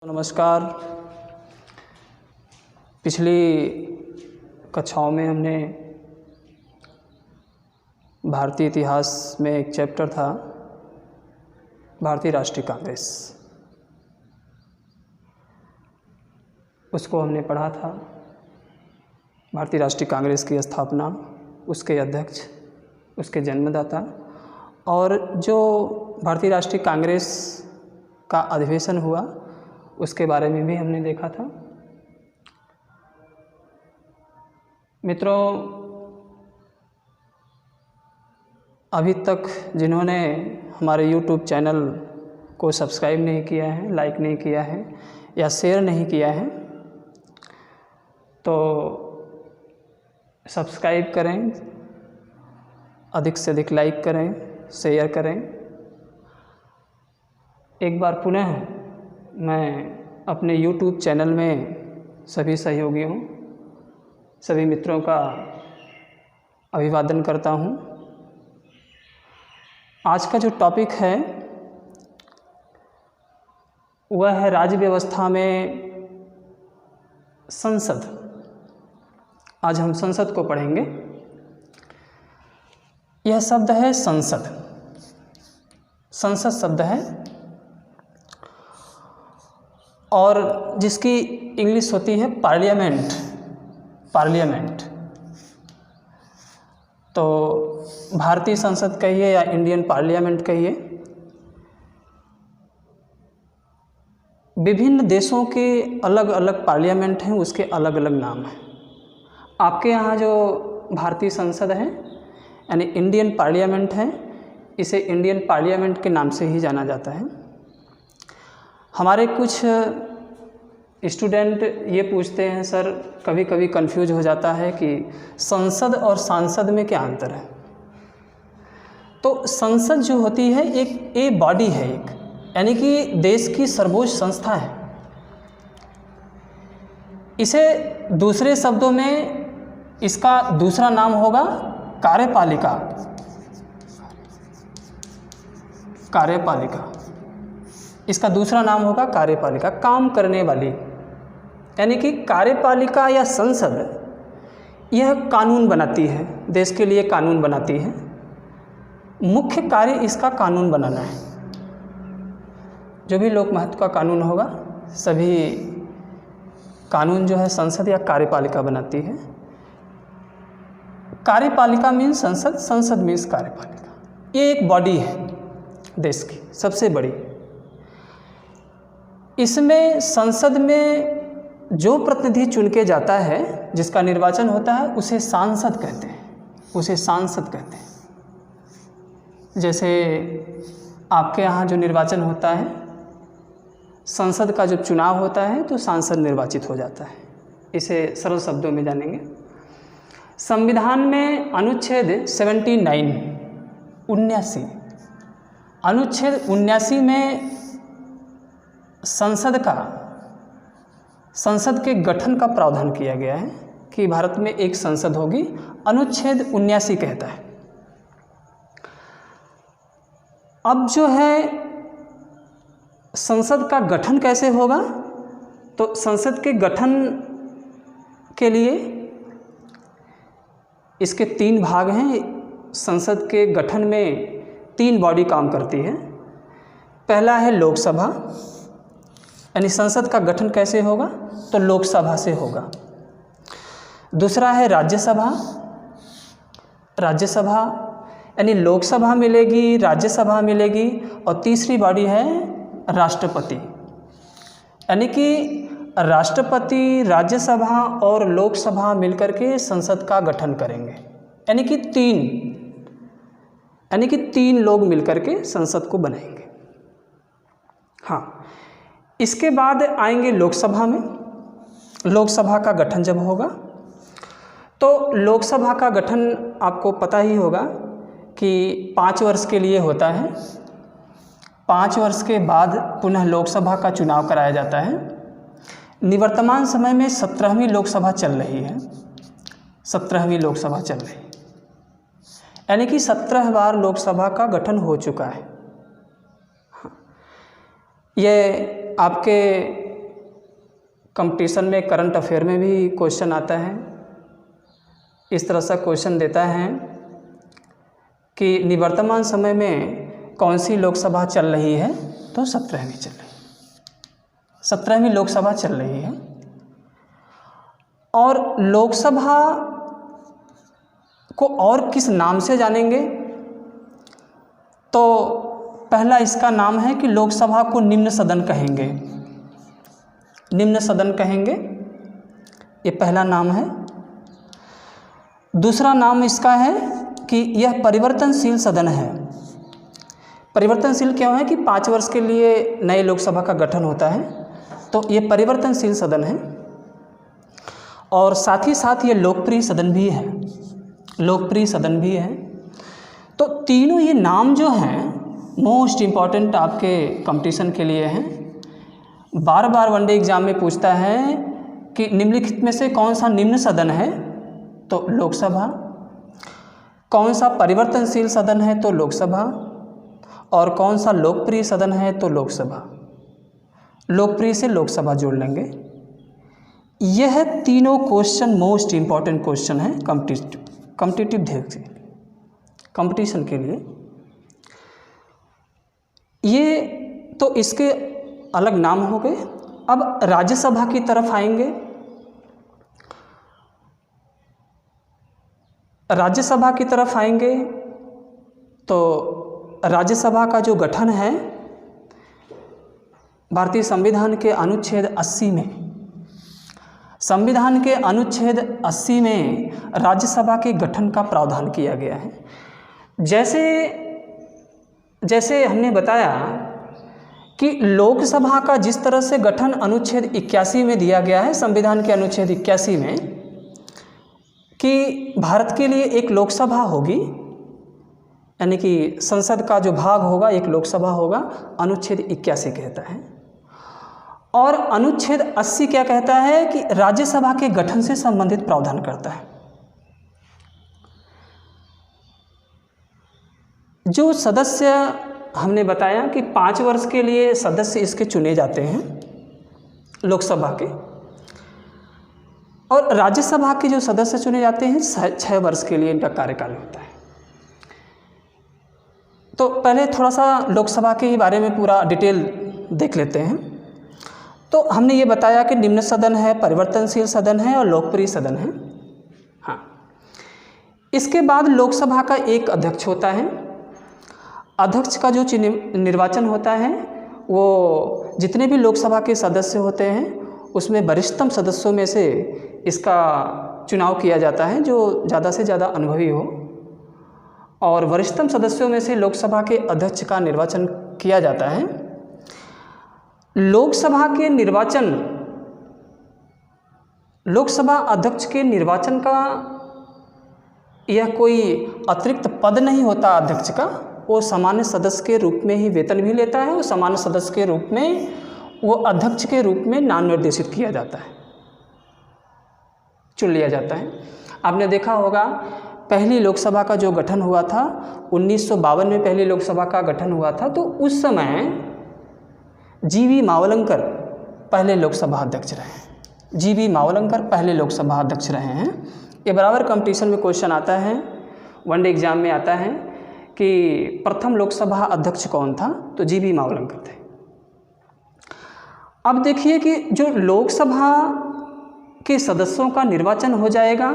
नमस्कार। पिछली कक्षाओं में हमने भारतीय इतिहास में एक चैप्टर था भारतीय राष्ट्रीय कांग्रेस, उसको हमने पढ़ा था। भारतीय राष्ट्रीय कांग्रेस की स्थापना, उसके अध्यक्ष, उसके जन्मदाता और जो भारतीय राष्ट्रीय कांग्रेस का अधिवेशन हुआ उसके बारे में भी हमने देखा था। मित्रों, अभी तक जिन्होंने हमारे YouTube चैनल को सब्सक्राइब नहीं किया है, लाइक नहीं किया है या शेयर नहीं किया है, तो सब्सक्राइब करें, अधिक से अधिक लाइक करें, शेयर करें। एक बार पुनः मैं अपने YouTube चैनल में सभी सहयोगियों, सभी मित्रों का अभिवादन करता हूं। आज का जो टॉपिक है वह है राज्य व्यवस्था में संसद। आज हम संसद को पढ़ेंगे। यह शब्द है संसद। संसद शब्द है और जिसकी इंग्लिश होती है पार्लियामेंट। पार्लियामेंट तो भारतीय संसद कहिए या इंडियन पार्लियामेंट कहिए, विभिन्न देशों के अलग अलग पार्लियामेंट हैं, उसके अलग अलग नाम हैं। आपके यहाँ जो भारतीय संसद है यानी इंडियन पार्लियामेंट है, इसे इंडियन पार्लियामेंट के नाम से ही जाना जाता है। हमारे कुछ स्टूडेंट ये पूछते हैं, सर कभी कभी कंफ्यूज हो जाता है कि संसद और सांसद में क्या अंतर है। तो संसद जो होती है एक बॉडी है, एक यानी कि देश की सर्वोच्च संस्था है। इसे दूसरे शब्दों में इसका दूसरा नाम होगा कार्यपालिका। कार्यपालिका इसका दूसरा नाम होगा कार्यपालिका, काम करने वाली। यानी कि कार्यपालिका या संसद यह कानून बनाती है, देश के लिए कानून बनाती है। मुख्य कार्य इसका कानून बनाना है। जो भी लोक महत्व का कानून होगा, सभी कानून जो है संसद या कार्यपालिका बनाती है। कार्यपालिका मीन्स संसद, संसद मीन्स कार्यपालिका। ये एक बॉडी है देश की सबसे बड़ी। इसमें संसद में जो प्रतिनिधि चुन के जाता है, जिसका निर्वाचन होता है, उसे सांसद कहते हैं। उसे सांसद कहते हैं। जैसे आपके यहाँ जो निर्वाचन होता है, संसद का जब चुनाव होता है तो सांसद निर्वाचित हो जाता है। इसे सरल शब्दों में जानेंगे। संविधान में अनुच्छेद 79 अनुच्छेद 79 में संसद के गठन का प्रावधान किया गया है कि भारत में एक संसद होगी। अनुच्छेद 79 कहता है। अब जो है संसद का गठन कैसे होगा, तो संसद के गठन के लिए इसके 3 भाग हैं। संसद के गठन में 3 बॉडी काम करती है। पहला है लोकसभा, यानी संसद का गठन कैसे होगा, तो लोकसभा से होगा। दूसरा है राज्यसभा। राज्यसभा यानी लोकसभा मिलेगी, राज्यसभा मिलेगी। और तीसरी बॉडी है राष्ट्रपति, यानी कि राष्ट्रपति, राज्यसभा और लोकसभा मिलकर के संसद का गठन करेंगे। यानी कि 3 लोग मिलकर के संसद को बनाएंगे। हाँ, इसके बाद आएंगे लोकसभा में। लोकसभा का गठन जब होगा तो लोकसभा का गठन आपको पता ही होगा कि 5 वर्ष के लिए होता है। 5 वर्ष के बाद पुनः लोकसभा का चुनाव कराया जाता है। निवर्तमान समय में 17वीं लोकसभा चल रही है। 17वीं लोकसभा चल रही है, यानी कि 17 बार लोकसभा का गठन हो चुका है। ये आपके कंपटीशन में, करंट अफेयर में भी क्वेश्चन आता है। इस तरह से क्वेश्चन देता है कि निवर्तमान समय में कौन सी लोकसभा चल रही है, तो 17वीं चल रही है, 17वीं लोकसभा चल रही है। और लोकसभा को और किस नाम से जानेंगे, तो पहला इसका नाम है कि लोकसभा को निम्न सदन कहेंगे, निम्न सदन कहेंगे, ये पहला नाम है। दूसरा नाम इसका है कि यह परिवर्तनशील सदन है। परिवर्तनशील क्यों है कि 5 वर्ष के लिए नए लोकसभा का गठन होता है, तो ये परिवर्तनशील सदन है। और साथ ही साथ ये लोकप्रिय सदन भी है, लोकप्रिय सदन भी है। तो तीनों ये नाम जो हैं मोस्ट इम्पॉर्टेंट आपके कंपटीशन के लिए हैं। बार बार वनडे एग्जाम में पूछता है कि निम्नलिखित में से कौन सा निम्न सदन है, तो लोकसभा। कौन सा परिवर्तनशील सदन है, तो लोकसभा। और कौन सा लोकप्रिय सदन है, तो लोकसभा। लोकप्रिय से लोकसभा जोड़ लेंगे। यह तीनों क्वेश्चन मोस्ट इम्पॉर्टेंट क्वेश्चन है कॉम्पिटिटिव कंपटीशन के लिए। ये तो इसके अलग नाम हो गए। अब राज्यसभा की तरफ आएंगे। राज्यसभा की तरफ आएंगे तो राज्यसभा का जो गठन है भारतीय संविधान के अनुच्छेद 80 में, संविधान के अनुच्छेद 80 में राज्यसभा के गठन का प्रावधान किया गया है। जैसे हमने बताया कि लोकसभा का जिस तरह से गठन अनुच्छेद 81 में दिया गया है, संविधान के अनुच्छेद 81 में, कि भारत के लिए एक लोकसभा होगी, यानी कि संसद का जो भाग होगा एक लोकसभा होगा, अनुच्छेद 81 कहता है। और अनुच्छेद 80 क्या कहता है कि राज्यसभा के गठन से संबंधित प्रावधान करता है। जो सदस्य हमने बताया कि 5 वर्ष के लिए सदस्य इसके चुने जाते हैं लोकसभा के, और राज्यसभा के जो सदस्य चुने जाते हैं 6 वर्ष के लिए इनका कार्यकाल होता है। तो पहले थोड़ा सा लोकसभा के बारे में पूरा डिटेल देख लेते हैं। तो हमने ये बताया कि निम्न सदन है, परिवर्तनशील सदन है और लोकप्रिय सदन है। हाँ, इसके बाद लोकसभा का एक अध्यक्ष होता है। अध्यक्ष का जो निर्वाचन होता है वो जितने भी लोकसभा के सदस्य होते हैं उसमें वरिष्ठतम सदस्यों में से इसका चुनाव किया जाता है जो ज़्यादा से ज़्यादा अनुभवी हो, और वरिष्ठतम सदस्यों में से लोकसभा के अध्यक्ष का निर्वाचन किया जाता है। लोकसभा के निर्वाचन, लोकसभा अध्यक्ष के निर्वाचन का यह कोई अतिरिक्त पद नहीं होता अध्यक्ष का, वो सामान्य सदस्य के रूप में ही वेतन भी लेता है। वो सामान्य सदस्य के रूप में वो अध्यक्ष के रूप में नाम निर्देशित किया जाता है, चुन लिया जाता है। आपने देखा होगा पहली लोकसभा का जो गठन हुआ था 1952 में पहली लोकसभा का गठन हुआ था, तो उस समय जीवी मावलंकर पहले लोकसभा अध्यक्ष रहे हैं। जीवी मावलंकर पहले लोकसभा अध्यक्ष रहे हैं। ये बराबर कंपटीशन में क्वेश्चन आता है, वनडे एग्जाम में आता है कि प्रथम लोकसभा अध्यक्ष कौन था, तो जीवी मावलंकर थे। अब देखिए कि जो लोकसभा के सदस्यों का निर्वाचन हो जाएगा,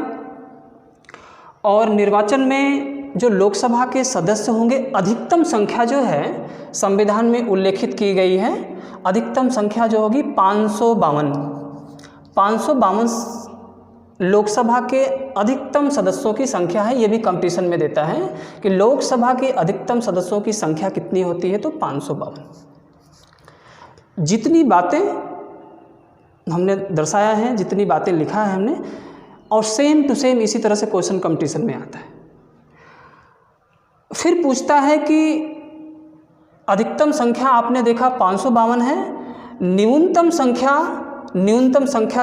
और निर्वाचन में जो लोकसभा के सदस्य होंगे, अधिकतम संख्या जो है संविधान में उल्लेखित की गई है, अधिकतम संख्या जो होगी 552 लोकसभा के अधिकतम सदस्यों की संख्या है। ये भी कंपटीशन में देता है कि लोकसभा के अधिकतम सदस्यों की संख्या कितनी होती है, तो 552। जितनी बातें हमने दर्शाया है, जितनी बातें लिखा है हमने, और सेम टू सेम इसी तरह से क्वेश्चन कंपटीशन में आता है। फिर पूछता है कि अधिकतम संख्या आपने देखा 552 है, न्यूनतम संख्या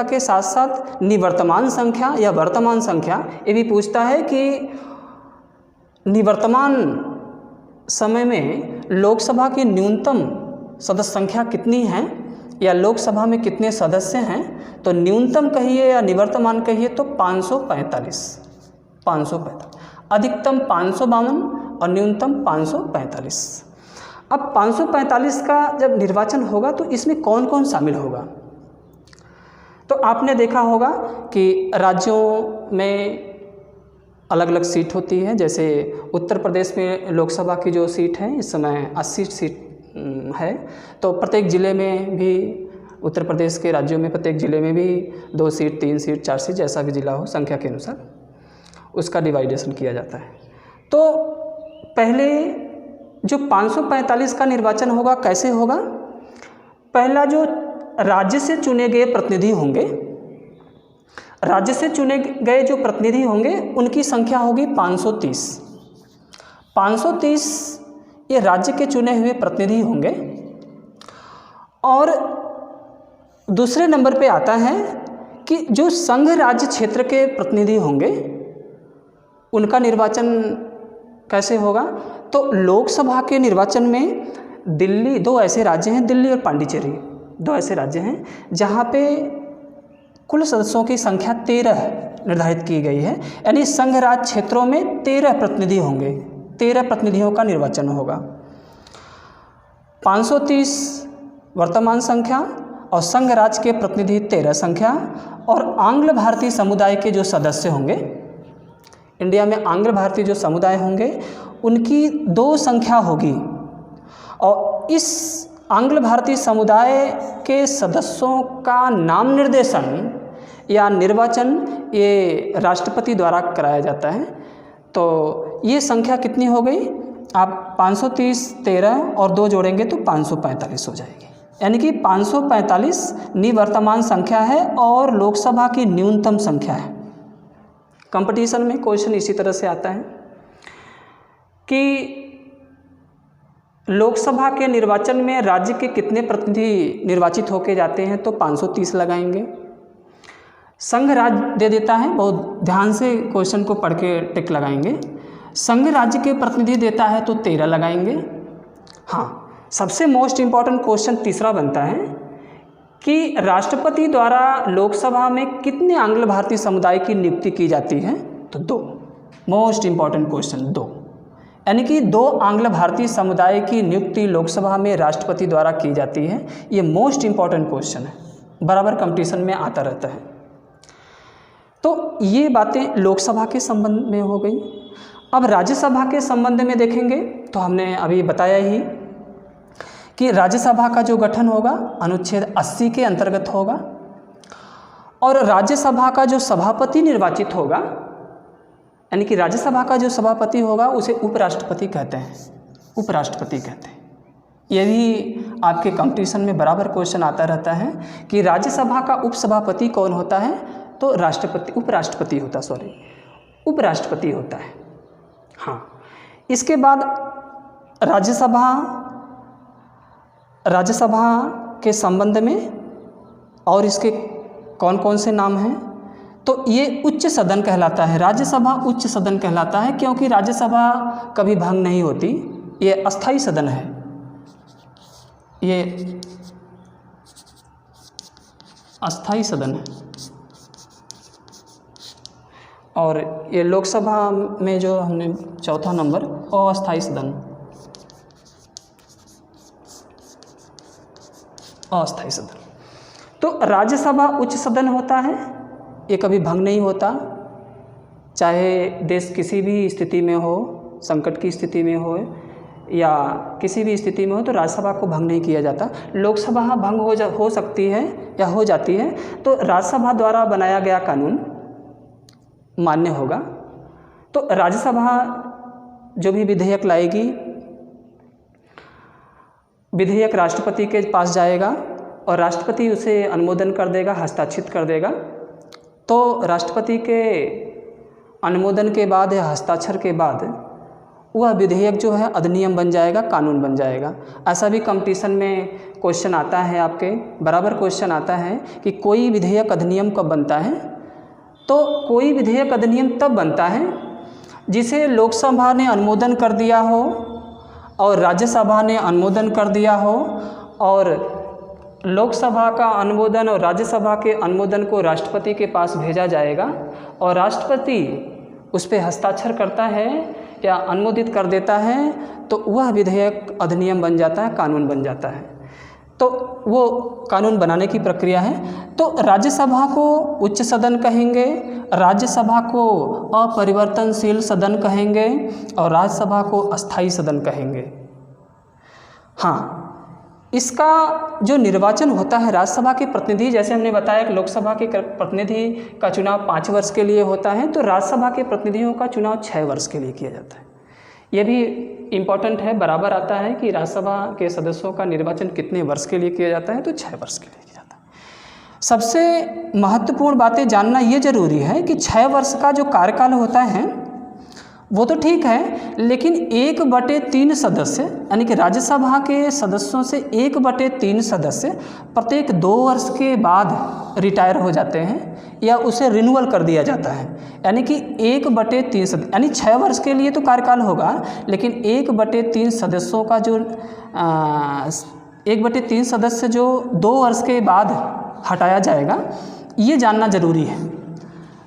के साथ साथ निवर्तमान संख्या या वर्तमान संख्या, ये भी पूछता है कि निवर्तमान समय में लोकसभा की न्यूनतम सदस्य संख्या कितनी है, या लोकसभा में कितने सदस्य हैं, तो न्यूनतम कहिए या निवर्तमान कहिए तो 545, अधिकतम 552 और न्यूनतम 545। अब 545 का जब निर्वाचन होगा तो इसमें कौन कौन शामिल होगा, तो आपने देखा होगा कि राज्यों में अलग अलग सीट होती है। जैसे उत्तर प्रदेश में लोकसभा की जो सीट है इस समय 80 सीट है, तो प्रत्येक ज़िले में भी, उत्तर प्रदेश के राज्यों में प्रत्येक ज़िले में भी 2 सीट, 3 सीट, 4 सीट, जैसा भी ज़िला हो संख्या के अनुसार उसका डिवाइडेशन किया जाता है। तो पहले जो 545 का निर्वाचन होगा कैसे होगा, पहला जो राज्य से चुने गए प्रतिनिधि होंगे, राज्य से चुने गए जो प्रतिनिधि होंगे उनकी संख्या होगी 530। 530 ये राज्य के चुने हुए प्रतिनिधि होंगे। और दूसरे नंबर पे आता है कि जो संघ राज्य क्षेत्र के प्रतिनिधि होंगे उनका निर्वाचन कैसे होगा, तो लोकसभा के निर्वाचन में दिल्ली, 2 ऐसे राज्य हैं, दिल्ली और पांडिचेरी, 2 ऐसे राज्य हैं जहाँ पे कुल सदस्यों की संख्या 13 निर्धारित की गई है, यानी संघ राज्य क्षेत्रों में 13 प्रतिनिधि होंगे, 13 प्रतिनिधियों का निर्वाचन होगा। 530 वर्तमान संख्या और संघ राज्य के प्रतिनिधि 13 संख्या, और आंग्ल भारतीय समुदाय के जो सदस्य होंगे, इंडिया में आंग्ल भारतीय जो समुदाय होंगे उनकी 2 संख्या होगी। और इस आंग्ल भारतीय समुदाय के सदस्यों का नाम निर्देशन या निर्वाचन ये राष्ट्रपति द्वारा कराया जाता है। तो ये संख्या कितनी हो गई, आप 530, 13 और 2 जोड़ेंगे तो 545 हो जाएगी, यानी कि 545 निवर्तमान संख्या है और लोकसभा की न्यूनतम संख्या है। कंपटीशन में क्वेश्चन इसी तरह से आता है कि लोकसभा के निर्वाचन में राज्य के कितने प्रतिनिधि निर्वाचित होके जाते हैं, तो 530 लगाएंगे। संघ राज्य दे देता है, बहुत ध्यान से क्वेश्चन को पढ़ के टिक लगाएंगे। संघ राज्य के प्रतिनिधि देता है तो 13 लगाएंगे। हाँ, सबसे मोस्ट इम्पॉर्टेंट क्वेश्चन तीसरा बनता है कि राष्ट्रपति द्वारा लोकसभा में कितने आंग्ल भारतीय समुदाय की नियुक्ति की जाती है, तो 2। मोस्ट इम्पॉर्टेंट क्वेश्चन 2, यानी कि 2 आंग्ल भारतीय समुदाय की नियुक्ति लोकसभा में राष्ट्रपति द्वारा की जाती है। ये मोस्ट इम्पॉर्टेंट क्वेश्चन है, बराबर कंपटीशन में आता रहता है। तो ये बातें लोकसभा के संबंध में हो गई। अब राज्यसभा के संबंध में देखेंगे तो हमने अभी बताया ही कि राज्यसभा का जो गठन होगा अनुच्छेद 80 के अंतर्गत होगा, और राज्यसभा का जो सभापति निर्वाचित होगा, यानी कि राज्यसभा का जो सभापति होगा उसे उपराष्ट्रपति कहते हैं, उपराष्ट्रपति कहते हैं। ये भी आपके कंपटीशन में बराबर क्वेश्चन आता रहता है कि राज्यसभा का उपसभापति कौन होता है, तो राष्ट्रपति, उपराष्ट्रपति होता, उपराष्ट्रपति होता है। हाँ, इसके बाद राज्यसभा के संबंध में और इसके कौन कौन से नाम हैं, तो ये उच्च सदन कहलाता है। राज्यसभा उच्च सदन कहलाता है क्योंकि राज्यसभा कभी भंग नहीं होती, ये अस्थाई सदन है, ये अस्थाई सदन है। और ये लोकसभा में जो हमने चौथा नंबर, अस्थाई सदन, अस्थाई सदन। तो राज्यसभा उच्च सदन होता है, ये कभी भंग नहीं होता, चाहे देश किसी भी स्थिति में हो, संकट की स्थिति में हो या किसी भी स्थिति में हो, तो राज्यसभा को भंग नहीं किया जाता। लोकसभा भंग हो सकती है या हो जाती है, तो राज्यसभा द्वारा बनाया गया कानून मान्य होगा। तो राज्यसभा जो भी विधेयक लाएगी, विधेयक राष्ट्रपति के पास जाएगा और राष्ट्रपति उसे अनुमोदन कर देगा, हस्ताक्षरित कर देगा। तो राष्ट्रपति के अनुमोदन के बाद या हस्ताक्षर के बाद वह विधेयक जो है अधिनियम बन जाएगा, कानून बन जाएगा। ऐसा भी कंपटीशन में क्वेश्चन आता है, आपके बराबर क्वेश्चन आता है कि कोई विधेयक अधिनियम कब बनता है, तो कोई विधेयक अधिनियम तब बनता है जिसे लोकसभा ने अनुमोदन कर दिया हो और राज्यसभा ने अनुमोदन कर दिया हो और लोकसभा का अनुमोदन और राज्यसभा के अनुमोदन को राष्ट्रपति के पास भेजा जाएगा और राष्ट्रपति उस पर हस्ताक्षर करता है या अनुमोदित कर देता है, तो वह विधेयक अधिनियम बन जाता है, कानून बन जाता है। तो वो कानून बनाने की प्रक्रिया है। तो राज्यसभा को उच्च सदन कहेंगे, राज्यसभा को अपरिवर्तनशील सदन कहेंगे और राज्यसभा को अस्थायी सदन कहेंगे। हाँ, इसका जो निर्वाचन होता है राज्यसभा के प्रतिनिधि, जैसे हमने बताया कि लोकसभा के प्रतिनिधि का चुनाव 5 वर्ष के लिए होता है, तो राज्यसभा के प्रतिनिधियों का चुनाव 6 वर्ष के लिए किया जाता है। यह भी इम्पॉर्टेंट है, बराबर आता है कि राज्यसभा के सदस्यों का निर्वाचन कितने वर्ष के लिए किया जाता है, तो 6 वर्ष के लिए किया जाता है। सबसे महत्वपूर्ण बातें जानना ये जरूरी है कि 6 वर्ष का जो कार्यकाल होता है वो तो ठीक है, लेकिन 1/3 सदस्य यानी कि राज्यसभा के सदस्यों से 1/3 सदस्य प्रत्येक 2 वर्ष के बाद रिटायर हो जाते हैं या उसे रिन्यूअल कर दिया जाता है। यानी कि 1/3 सदस्य, यानी 6 वर्ष के लिए तो कार्यकाल होगा, लेकिन 1/3 सदस्यों का जो 1/3 सदस्य जो 2 वर्ष के बाद हटाया जाएगा, ये जानना जरूरी है।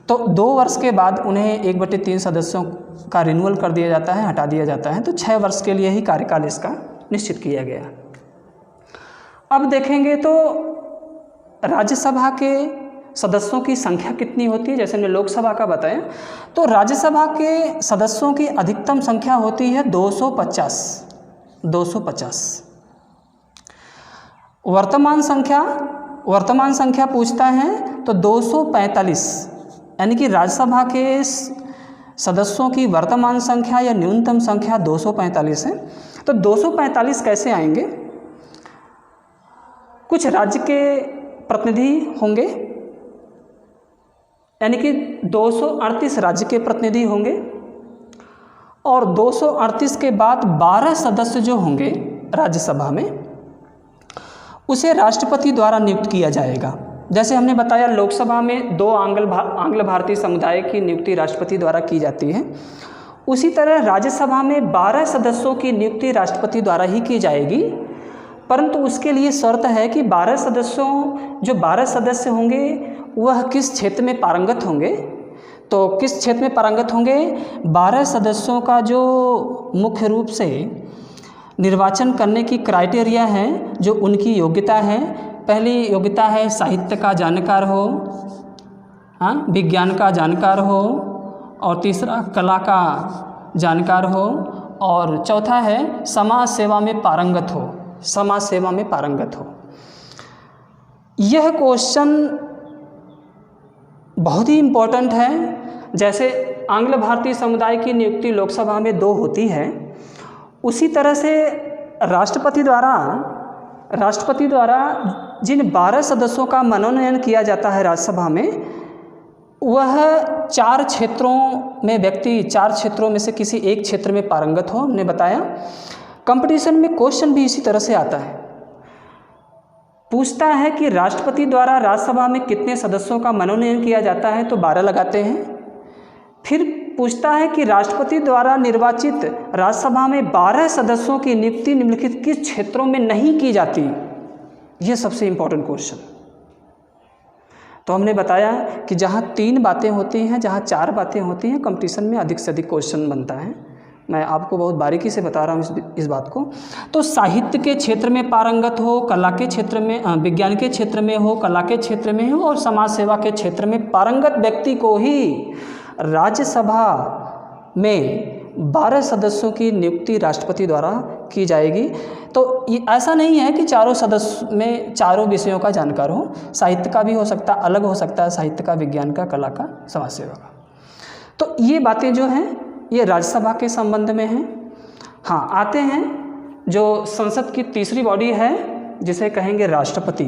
तो 2 वर्ष के बाद उन्हें 1/3 सदस्यों का रिन्यूअल कर दिया जाता है, हटा दिया जाता है। तो 6 वर्ष के लिए ही कार्यकाल इसका निश्चित किया गया। अब देखेंगे तो राज्यसभा के सदस्यों की संख्या कितनी होती है। जैसे हमने लोकसभा का बताया, तो राज्यसभा के सदस्यों की अधिकतम संख्या होती है 250। वर्तमान संख्या पूछता है तो 245, यानी कि राज्यसभा के सदस्यों की वर्तमान संख्या या न्यूनतम संख्या 245 है। तो 245 कैसे आएंगे? कुछ राज्य के प्रतिनिधि होंगे, यानी कि 238 राज्य के प्रतिनिधि होंगे और 238 के बाद 12 सदस्य जो होंगे राज्यसभा में, उसे राष्ट्रपति द्वारा नियुक्त किया जाएगा। जैसे हमने बताया लोकसभा में 2 आंग्ल भारतीय समुदाय की नियुक्ति राष्ट्रपति द्वारा की जाती है, उसी तरह राज्यसभा में 12 सदस्यों की नियुक्ति राष्ट्रपति द्वारा ही की जाएगी। परंतु उसके लिए शर्त है कि 12 सदस्य होंगे वह किस क्षेत्र में पारंगत होंगे। तो किस क्षेत्र में पारंगत होंगे? 12 सदस्यों का जो मुख्य रूप से निर्वाचन करने की क्राइटेरिया है, जो उनकी योग्यता है, पहली योग्यता है साहित्य का जानकार हो, विज्ञान का जानकार हो, और तीसरा कला का जानकार हो, और चौथा है समाज सेवा में पारंगत हो। यह क्वेश्चन बहुत ही इम्पोर्टेंट है। जैसे आंग्ल भारतीय समुदाय की नियुक्ति लोकसभा में 2 होती है, उसी तरह से राष्ट्रपति द्वारा जिन 12 सदस्यों का मनोनयन किया जाता है राज्यसभा में, वह 4 क्षेत्रों में से किसी एक क्षेत्र में पारंगत हो। हमने बताया कंपटीशन में क्वेश्चन भी इसी तरह से आता है, पूछता है कि राष्ट्रपति द्वारा राज्यसभा में कितने सदस्यों का मनोनयन किया जाता है, तो 12 लगाते हैं। फिर पूछता है कि राष्ट्रपति द्वारा निर्वाचित राज्यसभा में 12 सदस्यों की नियुक्ति निम्नलिखित किस क्षेत्रों में नहीं की जाती। यह सबसे इम्पोर्टेंट क्वेश्चन। तो हमने बताया कि जहाँ 3 बातें होती हैं, जहाँ 4 बातें होती हैं, कंपटीशन में अधिक से अधिक क्वेश्चन बनता है। मैं आपको बहुत बारीकी से बता रहा हूँ इस बात को। तो साहित्य के क्षेत्र में पारंगत हो, कला के क्षेत्र में, विज्ञान के क्षेत्र में हो, कला के क्षेत्र में हो, और समाज सेवा के क्षेत्र में पारंगत व्यक्ति को ही राज्यसभा में 12 सदस्यों की नियुक्ति राष्ट्रपति द्वारा की जाएगी। तो ये ऐसा नहीं है कि चारों सदस्य में चारों विषयों का जानकार हो, साहित्य का भी हो सकता है, अलग हो सकता है, साहित्य का, विज्ञान का, कला का, समाज सेवा का। तो ये बातें जो हैं ये राज्यसभा के संबंध में हैं। हाँ, आते हैं जो संसद की तीसरी बॉडी है, जिसे कहेंगे राष्ट्रपति।